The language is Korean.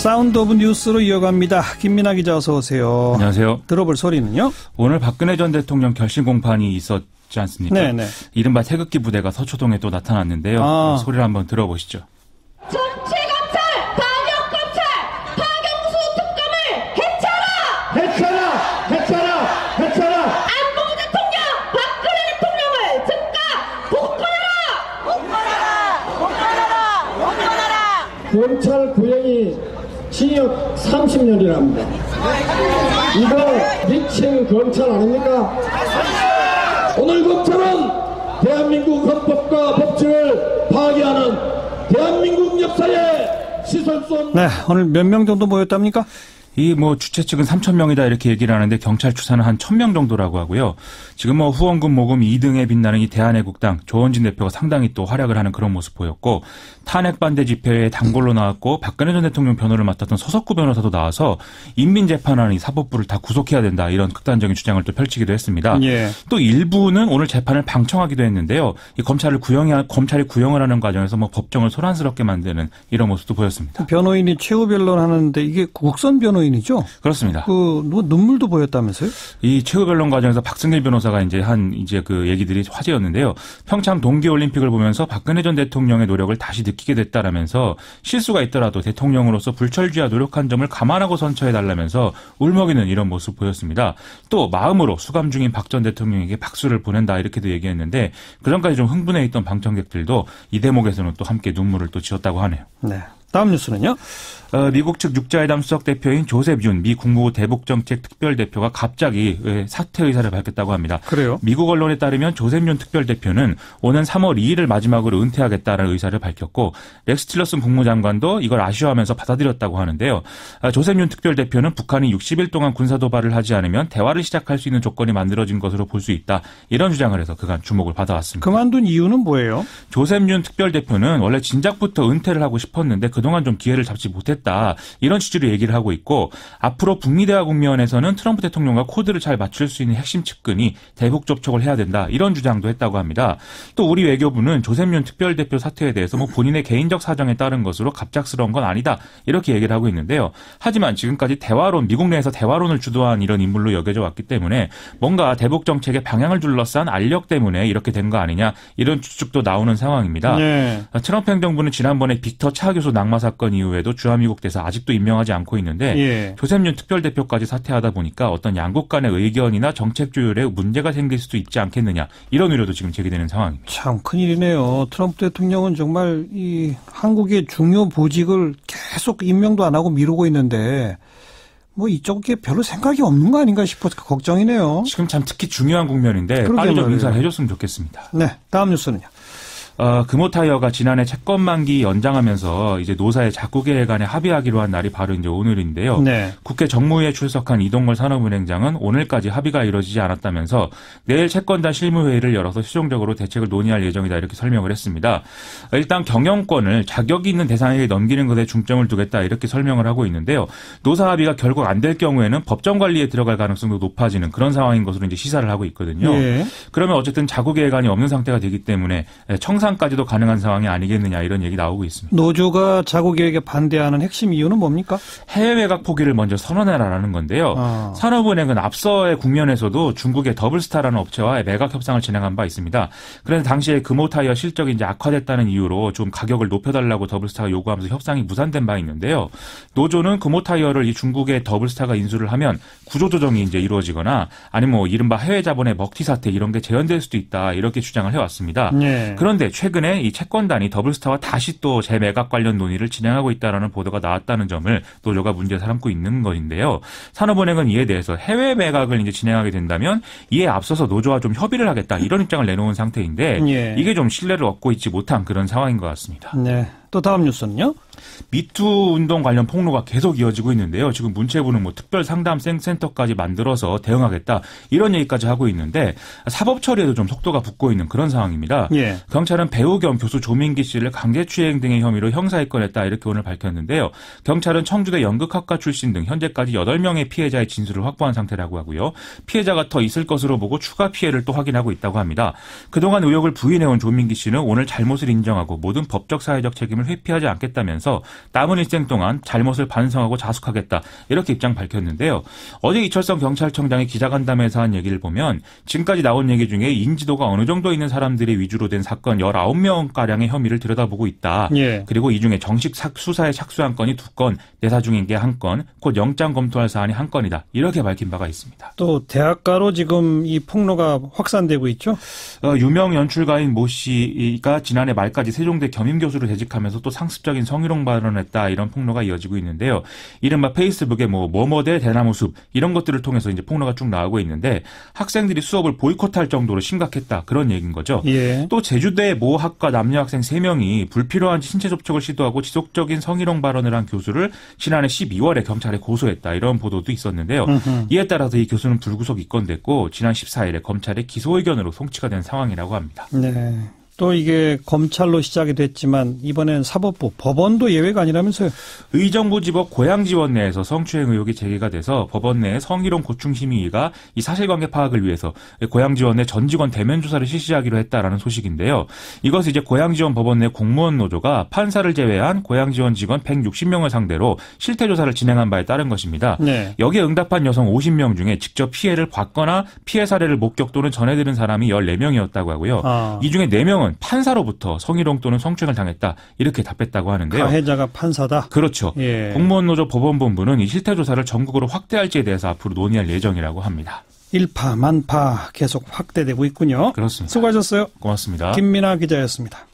사운드 오브 뉴스로 이어갑니다. 김민아 기자 어서 오세요. 안녕하세요. 들어볼 소리는요? 오늘 박근혜 전 대통령 결심 공판이 있었지 않습니까? 네네. 이른바 태극기 부대가 서초동에 또 나타났는데요. 소리를 한번 들어보시죠. 전체 검찰, 반역 검찰, 박영수 특검을 해쳐라! 해쳐라! 안보 대통령, 박근혜 대통령을 즉각 복권하라! 검찰 구형이 징역 30년이랍니다. 이거 미친 검찰 아닙니까? 오늘 검찰은 대한민국 헌법과 법칙을 파괴하는 대한민국 역사에 씻을 수 없는. 네, 오늘 몇 명 정도 모였답니까? 주최 측은 3,000명이다 이렇게 얘기를 하는데 경찰 추산은 한 1,000명 정도라고 하고요. 지금 후원금 모금 2등에 빛나는 이 대한애국당 조원진 대표가 상당히 또 활약을 하는 그런 모습 보였고, 탄핵 반대 집회에 단골로 나왔고 박근혜 전 대통령 변호를 맡았던 서석구 변호사도 나와서 인민재판하는 이 사법부를 다 구속해야 된다 이런 극단적인 주장을 또 펼치기도 했습니다. 예. 또 일부는 오늘 재판을 방청하기도 했는데요. 이 검찰이 구형을 하는 과정에서 법정을 소란스럽게 만드는 이런 모습도 보였습니다. 변호인이 최후 변론하는데 이게 국선 변호인이죠? 그렇습니다. 눈물도 보였다면서요? 이 최후 변론 과정에서 박승길 변호사가 그 얘기들이 화제였는데요. 평창 동계올림픽을 보면서 박근혜 전 대통령의 노력을 다시 느끼게 됐다라면서 실수가 있더라도 대통령으로서 불철주야 노력한 점을 감안하고 선처해달라면서 울먹이는 이런 모습 보였습니다. 또 마음으로 수감 중인 박 전 대통령에게 박수를 보낸다 이렇게도 얘기했는데, 그전까지 좀 흥분해 있던 방청객들도 이 대목에서는 또 함께 눈물을 또 지었다고 하네요. 네. 다음 뉴스는요? 미국 측 육자회담 수석 대표인 조셉 윤 미 국무부 대북정책 특별대표가 갑자기 사퇴 의사를 밝혔다고 합니다. 그래요? 미국 언론에 따르면 조셉 윤 특별대표는 오는 3월 2일을 마지막으로 은퇴하겠다는 의사를 밝혔고, 렉스 틸러슨 국무장관도 이걸 아쉬워하면서 받아들였다고 하는데요. 조셉 윤 특별대표는 북한이 60일 동안 군사도발을 하지 않으면 대화를 시작할 수 있는 조건이 만들어진 것으로 볼 수 있다, 이런 주장을 해서 그간 주목을 받아왔습니다. 그만둔 이유는 뭐예요? 조셉 윤 특별대표는 원래 진작부터 은퇴를 하고 싶었는데 그동안 좀 기회를 잡지 못했다, 이런 취지로 얘기를 하고 있고, 앞으로 북미 대화 국면에서는 트럼프 대통령과 코드를 잘 맞출 수 있는 핵심 측근이 대북 접촉을 해야 된다, 이런 주장도 했다고 합니다. 또 우리 외교부는 조셉 윤 특별대표 사퇴에 대해서 본인의 개인적 사정에 따른 것으로 갑작스러운 건 아니다, 이렇게 얘기를 하고 있는데요. 하지만 지금까지 미국 내에서 대화론을 주도한 이런 인물로 여겨져 왔기 때문에 뭔가 대북 정책의 방향을 둘러싼 알력 때문에 이렇게 된 거 아니냐, 이런 추측도 나오는 상황입니다. 네. 트럼프 행정부는 지난번에 빅터 차 교수 낙마 사건 이후에도 주한미국 대사 아직도 임명하지 않고 있는데, 예. 조셉 윤 특별대표까지 사퇴하다 보니까 어떤 양국 간의 의견이나 정책 조율에 문제가 생길 수도 있지 않겠느냐, 이런 우려도 지금 제기되는 상황입니다. 참 큰일이네요. 트럼프 대통령은 정말 이 한국의 중요 보직을 계속 임명도 안 하고 미루고 있는데 이쪽에 별로 생각이 없는 거 아닌가 싶어서 걱정이네요. 지금 참 특히 중요한 국면인데 빨리 좀 인사를 해줬으면 좋겠습니다. 네, 다음 뉴스는요. 금호타이어가 지난해 채권 만기 연장하면서 이제 노사의 자구계획 안에 합의하기로 한 날이 바로 이제 오늘인데요. 네. 국회 정무위에 출석한 이동걸 산업은행장은 오늘까지 합의가 이루어지지 않았다면서 내일 채권단 실무회의를 열어서 최종적으로 대책을 논의할 예정이다, 이렇게 설명을 했습니다. 일단 경영권을 자격이 있는 대상에게 넘기는 것에 중점을 두겠다, 이렇게 설명을 하고 있는데요. 노사 합의가 결국 안 될 경우에는 법정 관리에 들어갈 가능성도 높아지는 그런 상황인 것으로 이제 시사를 하고 있거든요. 네. 그러면 어쨌든 자구계획안이 없는 상태가 되기 때문에 청산까지도 가능한 상황이 아니겠느냐, 이런 얘기 나오고 있습니다. 노조가 자구계획에 반대하는 핵심 이유는 뭡니까? 해외 매각 포기를 먼저 선언해라라는 건데요. 산업은행은 앞서의 국면에서도 중국의 더블스타라는 업체와 매각 협상을 진행한 바 있습니다. 그래서 당시에 금호타이어 실적이 이제 악화됐다는 이유로 좀 가격을 높여달라고 더블스타가 요구하면서 협상이 무산된 바 있는데요. 노조는 금호타이어를 이 중국의 더블스타가 인수를 하면 구조조정이 이제 이루어지거나 아니면 이른바 해외 자본의 먹튀 사태, 이런 게 재현될 수도 있다, 이렇게 주장을 해왔습니다. 네. 그런데 최근에 이 채권단이 더블스타와 다시 또 재매각 관련 논의를 진행하고 있다는 보도가 나왔다는 점을 노조가 문제 삼고 있는 것인데요. 산업은행은 이에 대해서 해외 매각을 이제 진행하게 된다면 이에 앞서서 노조와 좀 협의를 하겠다, 이런 입장을 내놓은 상태인데, 예. 이게 좀 신뢰를 얻고 있지 못한 그런 상황인 것 같습니다. 네. 또 다음 뉴스는요? 미투 운동 관련 폭로가 계속 이어지고 있는데요. 지금 문체부는 특별 상담 센터까지 만들어서 대응하겠다, 이런 얘기까지 하고 있는데 사법 처리에도 좀 속도가 붙고 있는 그런 상황입니다. 예. 경찰은 배우 겸 교수 조민기 씨를 강제추행 등의 혐의로 형사 입건했다, 이렇게 오늘 밝혔는데요. 경찰은 청주대 연극학과 출신 등 현재까지 8명의 피해자의 진술을 확보한 상태라고 하고요. 피해자가 더 있을 것으로 보고 추가 피해를 또 확인하고 있다고 합니다. 그동안 의혹을 부인해온 조민기 씨는 오늘 잘못을 인정하고 모든 법적 사회적 책임을 회피하지 않겠다면서 나서서 남은 일생 동안 잘못을 반성하고 자숙하겠다 이렇게 입장 밝혔는데요. 어제 이철성 경찰청장이 기자간담회에서 한 얘기를 보면 지금까지 나온 얘기 중에 인지도가 어느 정도 있는 사람들이 위주로 된 사건 19명가량의 혐의를 들여다보고 있다. 예. 그리고 이 중에 정식 수사에 착수한 건이 2건, 내사 중인 게 1건, 곧 영장 검토할 사안이 1건이다. 이렇게 밝힌 바가 있습니다. 또 대학가로 지금 이 폭로가 확산되고 있죠? 유명 연출가인 모 씨가 지난해 말까지 세종대 겸임교수로 재직하면서 또 상습적인 성희롱 발언했다. 이런 폭로가 이어지고 있는데요. 이른바 페이스북에 뭐뭐대 대나무숲 이런 것들을 통해서 이제 폭로가 쭉 나오고 있는데 학생들이 수업을 보이콧할 정도로 심각했다. 그런 얘기인 거죠. 예. 또 제주대 모 학과 남녀 학생 3명이 불필요한 신체 접촉을 시도하고 지속적인 성희롱 발언을 한 교수를 지난해 12월에 경찰에 고소했다. 이런 보도도 있었는데요. 이에 따라서 이 교수는 불구속 입건됐고 지난 14일에 검찰의 기소 의견으로 송치가 된 상황이라고 합니다. 네. 또 이게 검찰로 시작이 됐지만 이번엔 사법부, 법원도 예외가 아니라면서요? 의정부지법 고양지원 내에서 성추행 의혹이 제기가 돼서 법원 내 성희롱 고충심의위가 이 사실관계 파악을 위해서 고양지원 내 전 직원 대면 조사를 실시하기로 했다라는 소식인데요. 이것은 이제 고양지원 법원 내 공무원 노조가 판사를 제외한 고양지원 직원 160명을 상대로 실태조사를 진행한 바에 따른 것입니다. 네. 여기에 응답한 여성 50명 중에 직접 피해를 봤거나 피해 사례를 목격 또는 전해들은 사람이 14명이었다고 하고요. 이 중에 4명은 판사로부터 성희롱 또는 성추행을 당했다. 이렇게 답했다고 하는데요. 가해자가 판사다? 그렇죠. 예. 공무원노조 법원본부는 이 실태조사를 전국으로 확대할지에 대해서 앞으로 논의할 예정이라고 합니다. 일파만파 계속 확대되고 있군요. 그렇습니다. 수고하셨어요. 고맙습니다. 김민아 기자였습니다.